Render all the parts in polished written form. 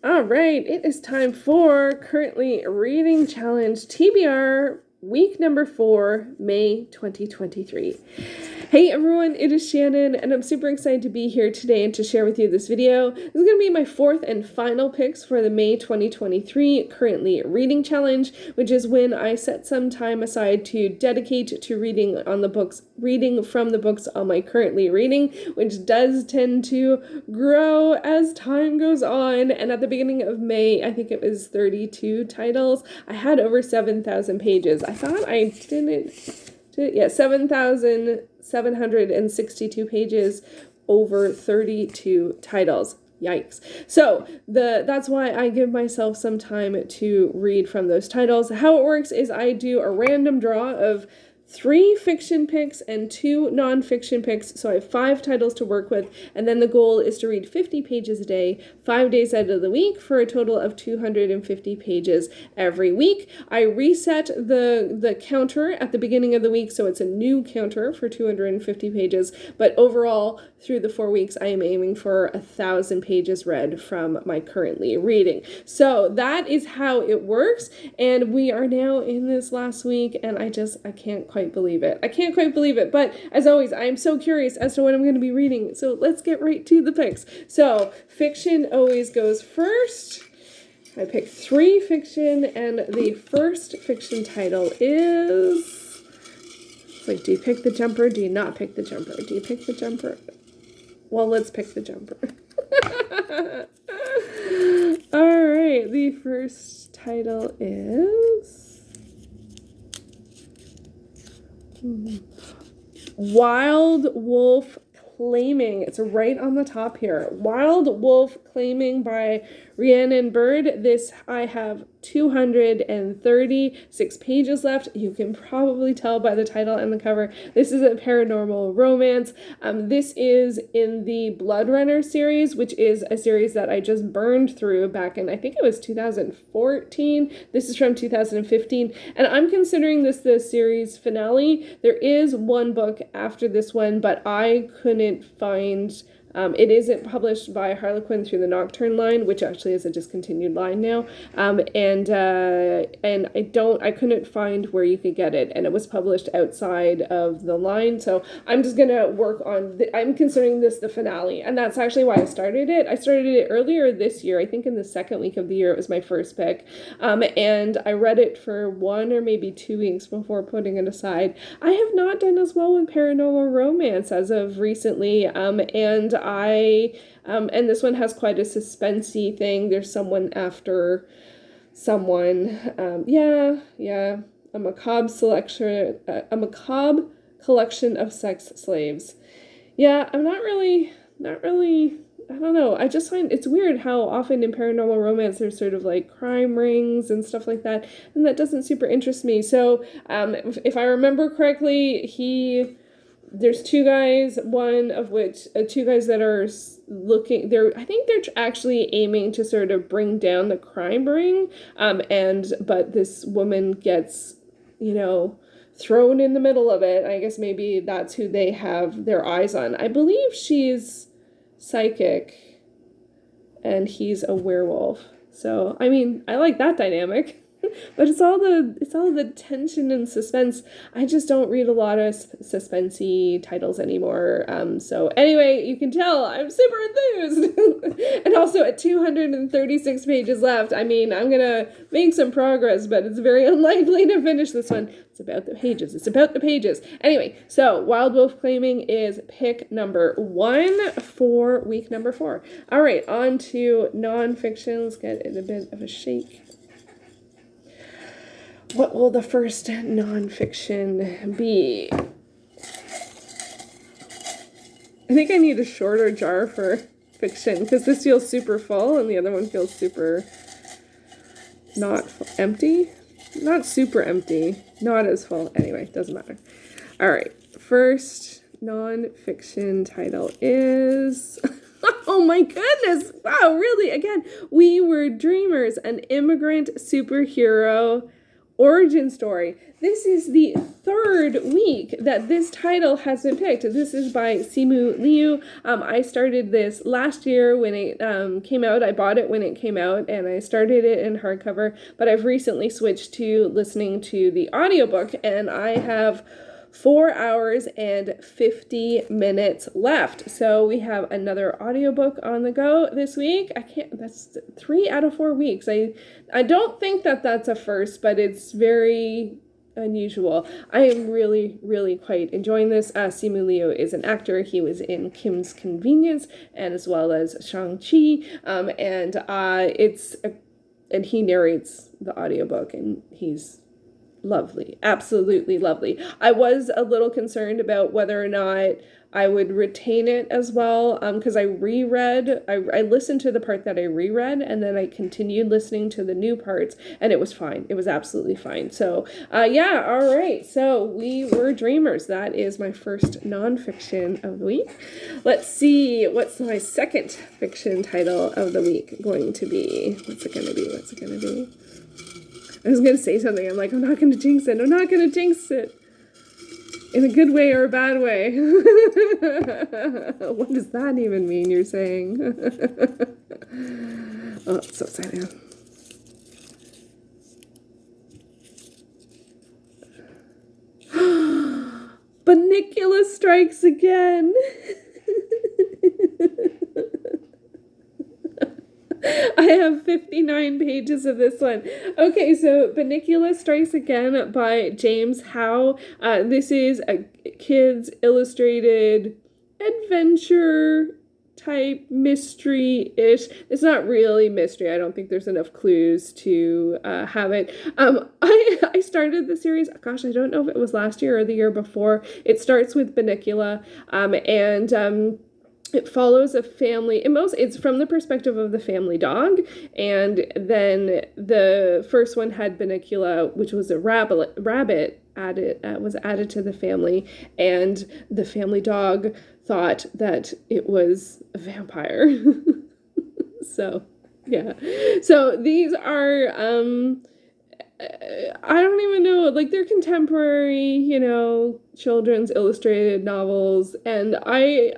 All right, it is time for Currently Reading Challenge TBR week number 4, May 2023. Hey everyone, it is Shannon, and I'm super excited to be here today and to share with you this video. This is going to be my 4th and final picks for the May 2023 Currently Reading Challenge, which is when I set some time aside to dedicate to reading from the books on my currently reading, which does tend to grow as time goes on. And at the beginning of May, I think it was 32 titles. I had over 7,000 pages. I thought I didn't... Yeah, 7,762 pages, over 32 titles. Yikes. So that's why I give myself some time to read from those titles. How it works is I do a random draw of 3 fiction picks and 2 non-fiction picks, so I have 5 titles to work with, and then the goal is to read 50 pages a day, 5 days out of the week, for a total of 250 pages every week. I reset the counter at the beginning of the week, so it's a new counter for 250 pages, but overall, through the 4 weeks, I am aiming for 1,000 pages read from my currently reading. So that is how it works, and we are now in this last week, and I can't quite believe it. I can't quite believe it, but as always, I am so curious as to what I'm going to be reading, so let's get right to the picks. So, fiction always goes first. I picked 3 fiction, and the first fiction title is... It's like, do you pick the jumper? Do you not pick the jumper? Do you pick the jumper? Well, let's pick the jumper. All right, the first title is... Wild Wolf Claiming. It's right on the top here. Wild Wolf Claiming by Rhiannon Bird. This, I have 236 pages left. You can probably tell by the title and the cover. This is a paranormal romance. This is in the Blood Runner series, which is a series that I just burned through back in, I think it was 2014. This is from 2015, and I'm considering this the series finale. There is one book after this one, but I couldn't find... it isn't published by Harlequin through the Nocturne line, which actually is a discontinued line now. And I couldn't find where you could get it, and it was published outside of the line. So I'm just gonna work on. I'm considering this the finale, and that's actually why I started it. I started it earlier this year. I think in the second week of the year it was my first pick, and I read it for 1 or maybe 2 weeks before putting it aside. I have not done as well with paranormal romance as of recently, and this one has quite a suspensey thing. There's someone after someone. A macabre collection of sex slaves. Yeah, I'm not really, I don't know. I just find it's weird how often in paranormal romance there's sort of like crime rings and stuff like that, and that doesn't super interest me. So, if I remember correctly, there's 2 guys, one of which, 2 guys that are looking, I think they're actually aiming to sort of bring down the crime ring, but this woman gets, thrown in the middle of it. I guess maybe that's who they have their eyes on. I believe she's psychic, and he's a werewolf. So, I mean, I like that dynamic. But it's all the tension and suspense. I just don't read a lot of suspensey titles anymore. So anyway, you can tell I'm super enthused. And also at 236 pages left, I mean, I'm gonna make some progress, but it's very unlikely to finish this one. It's about the pages. Anyway, so Wild Wolf Claiming is pick number 1 for week number 4. All right, on to nonfiction. Let's get it a bit of a shake. What will the first nonfiction be? I think I need a shorter jar for fiction because this feels super full and the other one feels super empty. Not super empty, not as full. Anyway, doesn't matter. All right, first nonfiction title is... Oh my goodness! Wow, really? Again, We Were Dreamers, an immigrant superhero origin story. This is the third week that this title has been picked. This is by Simu Liu. I started this last year when it came out. I bought it when it came out, and I started it in hardcover, but I've recently switched to listening to the audiobook, and I have 4 hours and 50 minutes left. So we have another audiobook on the go this week. That's 3 out of 4 weeks. I don't think that that's a first, but it's very unusual. I am really, really quite enjoying this. Simu Liu is an actor. He was in Kim's Convenience and as well as Shang-Chi. And he narrates the audiobook, and he's lovely, absolutely lovely. I was a little concerned about whether or not I would retain it as well, because I listened to the part that I reread, and then I continued listening to the new parts, and it was fine. It was absolutely fine. So, yeah, all right. So we were dreamers. That is my first nonfiction of the week. Let's see, what's my second fiction title of the week going to be? What's it going to be? I was going to say something. I'm like, I'm not going to jinx it. In a good way or a bad way. What does that even mean, you're saying? Oh, it's so sad. Banicula strikes again. I have 59 pages of this one. Okay, so Banicula Strikes Again by James Howe. This is a kids illustrated adventure type mystery-ish. It's not really mystery. I don't think there's enough clues to have it. I started the series, gosh, I don't know if it was last year or the year before. It starts with Banicula, and it follows a family. It's from the perspective of the family dog, and then the first one had Banicula, which was a rabbit was added to the family, and the family dog thought that it was a vampire. So, yeah. So these are I don't even know, like, they're contemporary, children's illustrated novels, and I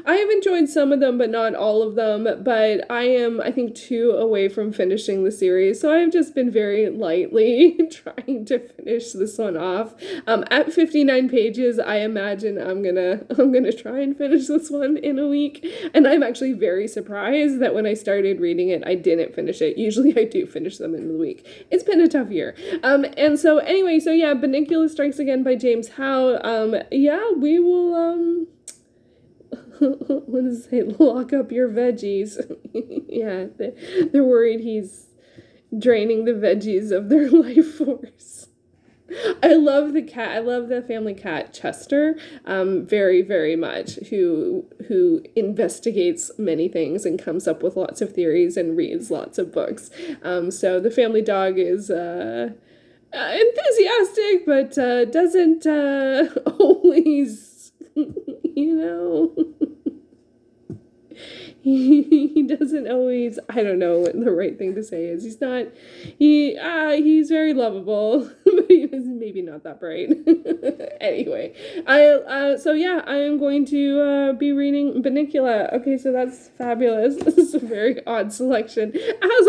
have enjoyed some of them, but not all of them, but I think 2 away from finishing the series, so I've just been very lightly trying to finish this one off. At 59 pages, I imagine I'm gonna try and finish this one in a week, and I'm actually very surprised that when I started reading it, I didn't finish it. Usually I do finish them in the week. It's been a tough year. And so anyway, Banicula Strikes Again by James Howe. We will, what does it say? Lock up your veggies. Yeah, they're worried he's draining the veggies of their life force. I love the cat. I love the family cat, Chester, very, very much, who investigates many things and comes up with lots of theories and reads lots of books. So the family dog is enthusiastic, but doesn't always, he doesn't always, I don't know what the right thing to say is. He's he's very lovable, but he was maybe not that bright. Anyway, I am going to be reading Banicula. Okay, so that's fabulous. This is a very odd selection, as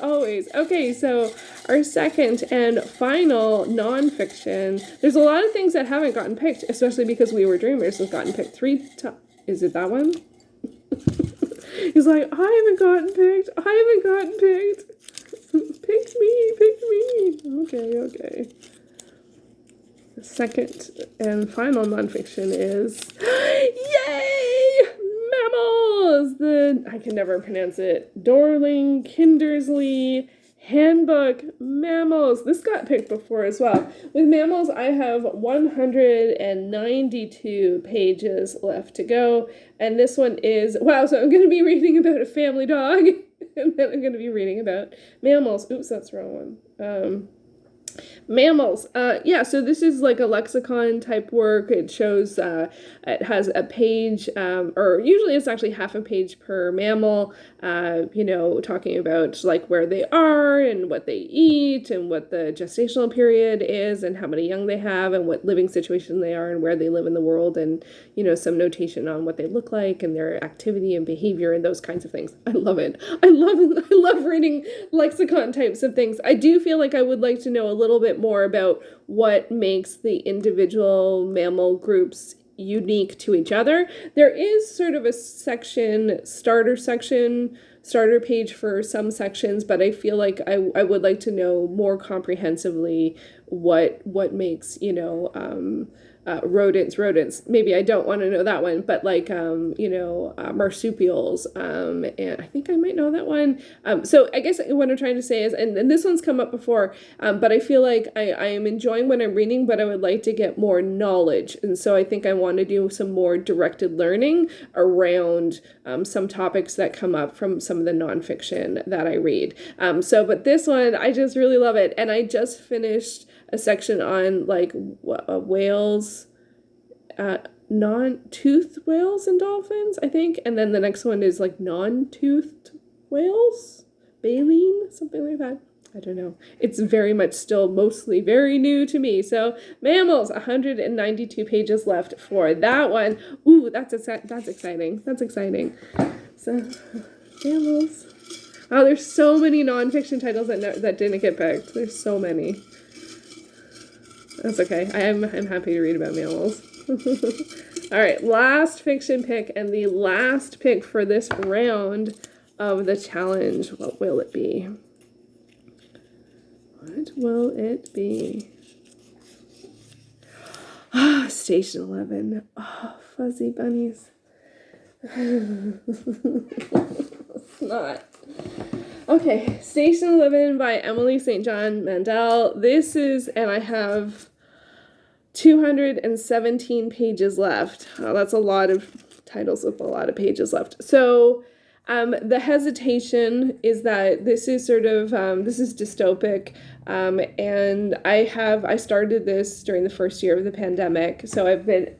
always. Okay, so our second and final nonfiction. There's a lot of things that haven't gotten picked, especially because We Were Dreamers has gotten picked 3 times. Is it that one? He's like, I haven't gotten picked. Pick me. Okay. The second and final nonfiction is, yay! Mammals! I can never pronounce it. Dorling Kindersley Handbook Mammals. This got picked before as well. With Mammals, I have 192 pages left to go. And this one is, so I'm going to be reading about a family dog. And then I'm going to be reading about mammals. Oops, that's the wrong one. Mammals. Yeah, so this is like a lexicon type work. It shows, it has a page, or usually it's actually half a page per mammal, talking about like where they are and what they eat and what the gestational period is and how many young they have and what living situation they are and where they live in the world and, some notation on what they look like and their activity and behavior and those kinds of things. I love it. I love reading lexicon types of things. I do feel like I would like to know a little bit more about what makes the individual mammal groups unique to each other. There is sort of a starter page for some sections, but I feel like I would like to know more comprehensively what makes, rodents. Maybe I don't want to know that one, but like, marsupials. And I think I might know that one. So I guess what I'm trying to say is, and this one's come up before, but I feel like I am enjoying what I'm reading, but I would like to get more knowledge. And so I think I want to do some more directed learning around some topics that come up from some of the nonfiction that I read. But this one, I just really love it. And I just finished a section on like whales, non-toothed whales and dolphins, I think. And then the next one is like non-toothed whales, baleen, something like that. I don't know. It's very much still mostly very new to me. So mammals, 192 pages left for that one. Ooh, that's exciting. That's exciting. So mammals. Oh, there's so many nonfiction titles that didn't get picked. There's so many. That's okay. I'm happy to read about mammals. All right, last fiction pick and the last pick for this round of the challenge. What will it be? What will it be? Station 11. Oh, fuzzy bunnies. It's not. Okay, Station 11 by Emily St. John Mandel. This is, and I have 217 pages left. That's a lot of titles with a lot of pages left. So the hesitation is that this is sort of, this is dystopic. And I started this during the first year of the pandemic. So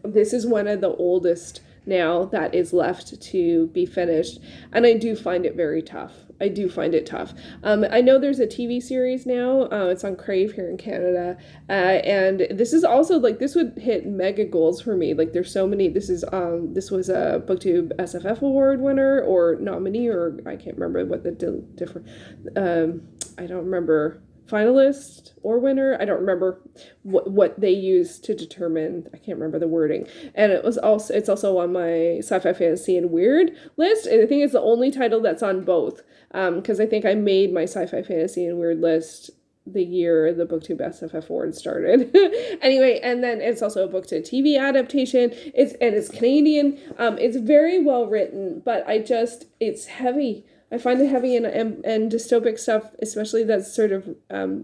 this is one of the oldest now that is left to be finished. And I do find it very tough. I do find it tough. I know there's a TV series now. It's on Crave here in Canada. And this is also like, this would hit mega goals for me. Like there's so many, this was a BookTube SFF award winner or nominee, or I can't remember what the different, I don't remember, finalist or winner. I don't remember what they used to determine. I can't remember the wording. And it's also on my sci-fi, fantasy, and weird list. And I think it's the only title that's on both. Because I think I made my sci-fi, fantasy, and weird list the year the BookTube SFF award started. Anyway, and then it's also a book to TV adaptation. It's Canadian. It's very well written, but it's heavy. I find it heavy and dystopic stuff, especially that's sort of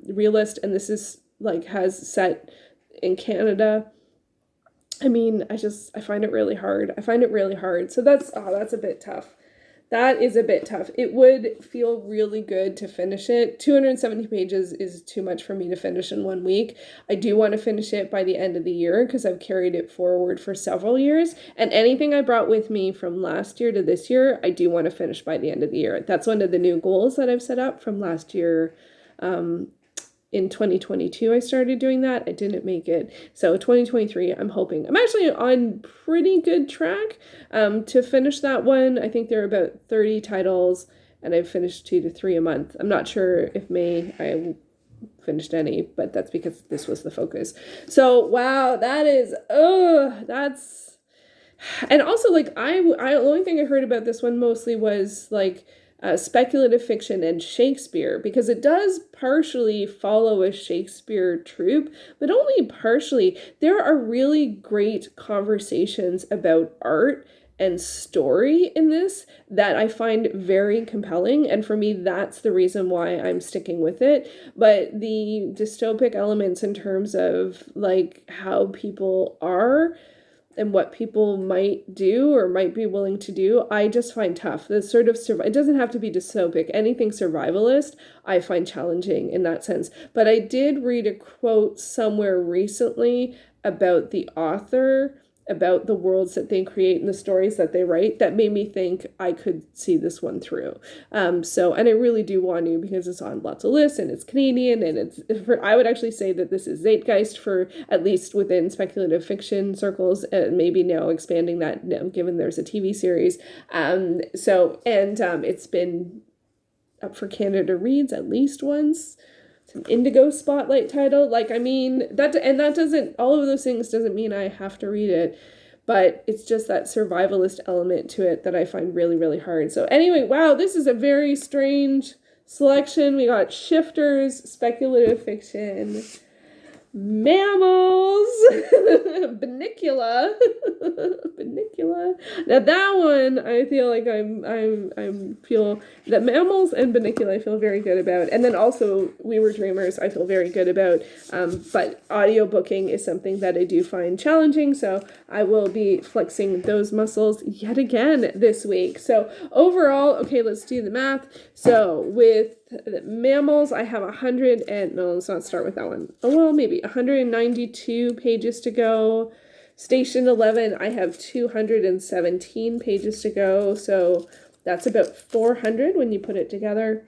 realist, and this is like has set in Canada. I mean, I find it really hard. So that's a bit tough. That is a bit tough. It would feel really good to finish it. 270 pages is too much for me to finish in 1 week. I do want to finish it by the end of the year because I've carried it forward for several years. And anything I brought with me from last year to this year, I do want to finish by the end of the year. That's one of the new goals that I've set up from last year. In 2022, I started doing that. I didn't make it. So 2023, I'm actually on pretty good track to finish that one. I think there are about 30 titles and I've finished 2 to 3 a month. I'm not sure if May I finished any, but that's because this was the focus. So, wow, that's, and also like the only thing I heard about this one mostly was like, speculative fiction and Shakespeare, because it does partially follow a Shakespeare troupe, but only partially. There are really great conversations about art and story in this that I find very compelling, and for me that's the reason why I'm sticking with it. But the dystopic elements in terms of like how people are and what people might do or might be willing to do, I just find tough. The sort of it doesn't have to be dystopic. Anything survivalist, I find challenging in that sense. But I did read a quote somewhere recently about the author, about the worlds that they create and the stories that they write, that made me think I could see this one through. And I really do want to, because it's on lots of lists and it's Canadian, and I would actually say that this is zeitgeist for, at least within speculative fiction circles, and maybe now expanding that, given there's a TV series. It's been up for Canada Reads at least once. An Indigo Spotlight title. Like, I mean, that doesn't, all of those things doesn't mean I have to read it, but it's just that survivalist element to it that I find really, really hard. So anyway, wow, this is a very strange selection. We got shifters, speculative fiction, mammals, Bunnicula. Now that one, I feel like I feel that mammals and Bunnicula I feel very good about, and then also We Were Dreamers I feel very good about. But audiobooking is something that I do find challenging, so I will be flexing those muscles yet again this week. So overall, okay, let's do the math. So with mammals, I have 100 and no, let's not start with that one. Oh, well, maybe 192 pages to go. Station 11, I have 217 pages to go, so that's about 400 when you put it together.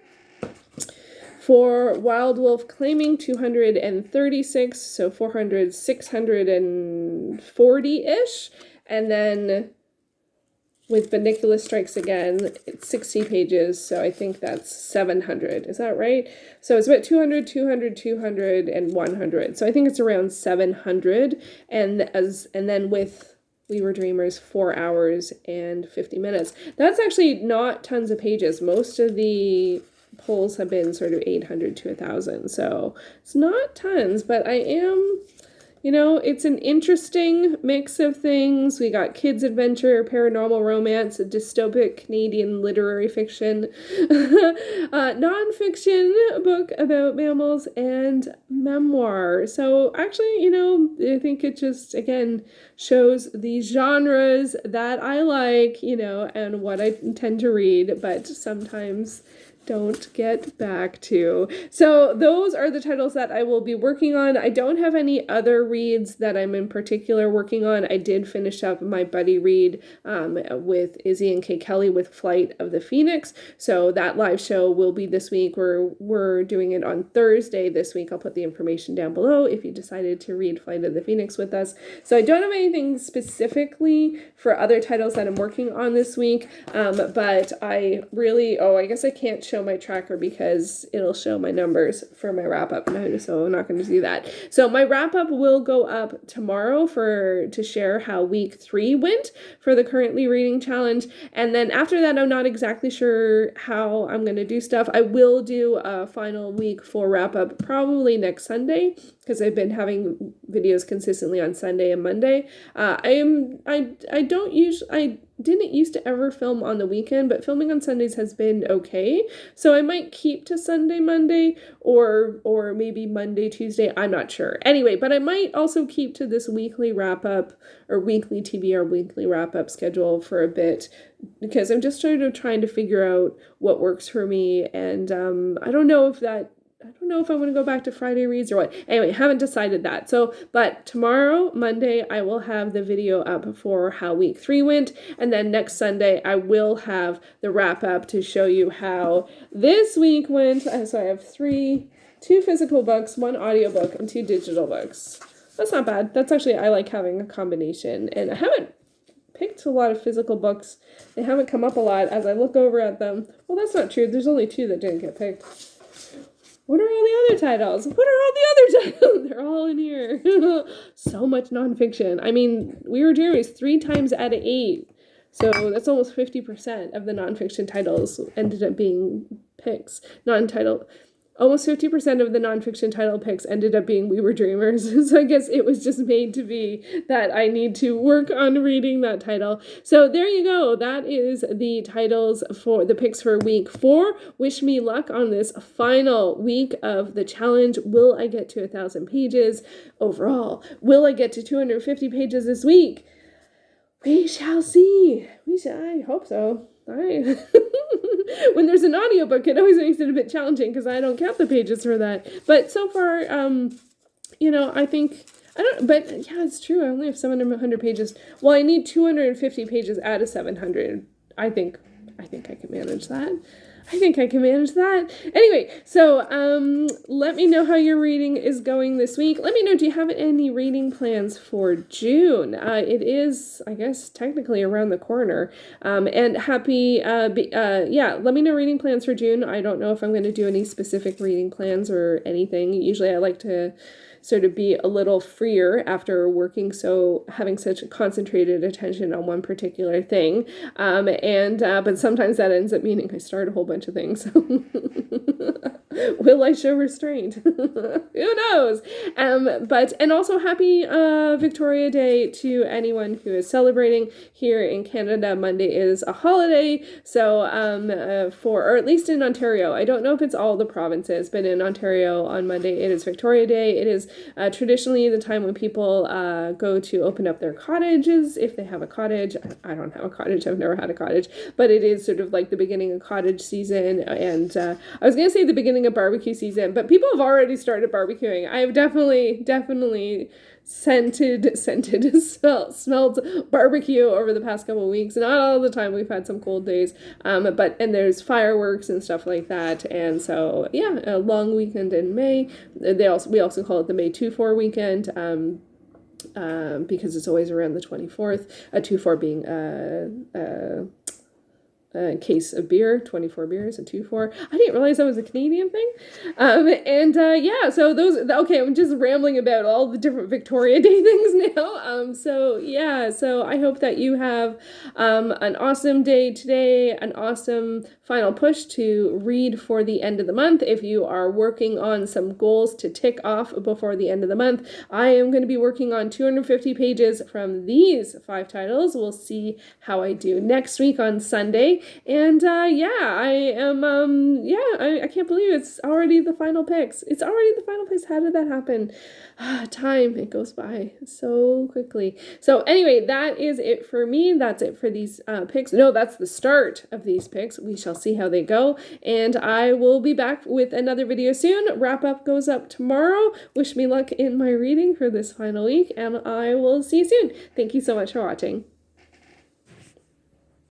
For Wild Wolf Claiming, 236, so 400, 640-ish, and then with Bunnicula Strikes Again, it's 60 pages, so I think that's 700. Is that right? So it's about 200, 200, 200, and 100. So I think it's around 700. And then with We Were Dreamers, 4 hours and 50 minutes. That's actually not tons of pages. Most of the polls have been sort of 800 to 1,000. So it's not tons, but I am... it's an interesting mix of things. We got kids' adventure, paranormal romance, a dystopic Canadian literary fiction, nonfiction book about mammals, and memoir. So actually, I think it just, again, shows the genres that I like, and what I tend to read, but sometimes don't get back to. So those are the titles that I will be working on. I don't have any other reads that I'm in particular working on. I did finish up my buddy read with Izzy and Kay Kelly with Flight of the Phoenix. So that live show will be this week. We're doing it on Thursday this week. I'll put the information down below if you decided to read Flight of the Phoenix with us. So I don't have anything specifically for other titles that I'm working on this week, but I really, I guess I can't show my tracker because it'll show my numbers for my wrap up, so I'm not going to do that. So my wrap up will go up tomorrow to share how week 3 went for the Currently Reading Challenge, and then after that I'm not exactly sure how I'm going to do stuff. I will do a final week 4 wrap up probably next Sunday, because I've been having videos consistently on Sunday and Monday. I didn't used to ever film on the weekend, but filming on Sundays has been okay. So I might keep to Sunday, Monday, or maybe Monday, Tuesday. I'm not sure. Anyway, but I might also keep to this weekly wrap up or weekly TBR weekly wrap up schedule for a bit, because I'm just sort of trying to figure out what works for me. And I don't know if I want to go back to Friday reads or what. Anyway, haven't decided that. But tomorrow, Monday, I will have the video up for how week 3 went. And then next Sunday, I will have the wrap up to show you how this week went. So I have 2 physical books, 1 audiobook, and 2 digital books. That's not bad. That's actually, I like having a combination. And I haven't picked a lot of physical books. They haven't come up a lot as I look over at them. Well, that's not true. There's only 2 that didn't get picked. What are all the other titles? They're all in here. So much nonfiction. I mean, We Were Dreamers 3 times out of 8. So that's almost 50% of the nonfiction titles ended up being picks. Almost 50% of the nonfiction title picks ended up being We Were Dreamers. So I guess it was just made to be that I need to work on reading that title. So there you go. That is the titles for the picks for week 4. Wish me luck on this final week of the challenge. Will I get to 1,000 pages overall? Will I get to 250 pages this week? We shall see. I hope so. When there's an audiobook, it always makes it a bit challenging because I don't count the pages for that. But so far, I think but yeah, it's true. I only have 700 pages. Well, I need 250 pages out of 700. I think I can manage that. Anyway, so let me know how your reading is going this week. Let me know, do you have any reading plans for June? It is, I guess, technically around the corner. And happy, let me know reading plans for June. I don't know if I'm going to do any specific reading plans or anything. Usually I like to sort of be a little freer after having such concentrated attention on one particular thing. But sometimes that ends up meaning I start a whole bunch of things. Will I show restraint? Who knows? And also happy Victoria Day to anyone who is celebrating. Here in Canada, Monday is a holiday. So, or at least in Ontario, I don't know if it's all the provinces, but in Ontario on Monday, it is Victoria Day. It is traditionally the time when people go to open up their cottages, if they have a cottage. I don't have a cottage. I've never had a cottage, but it is sort of like the beginning of cottage season. And I was going to say the beginning of barbecue season, but people have already started barbecuing. I have definitely smelled barbecue over the past couple of weeks. Not all the time. We've had some cold days, and there's fireworks and stuff like that. And so, yeah, a long weekend in May. We also call it the May 2-4 weekend, because it's always around the 24th. 2-4 being a case of beer, 24 beers, a 2-4. I didn't realize that was a Canadian thing. So I'm just rambling about all the different Victoria Day things now. So I hope that you have an awesome day today, an awesome final push to read for the end of the month. If you are working on some goals to tick off before the end of the month, I am going to be working on 250 pages from these 5 titles. We'll see how I do next week on Sunday. And I can't believe it's already the final picks. How did that happen? Time, it goes by so quickly. So anyway, that is it for me. That's it for these picks. No, that's the start of these picks. We shall see how they go. And I will be back with another video soon. Wrap up goes up tomorrow. Wish me luck in my reading for this final week, and I will see you soon. Thank you so much for watching.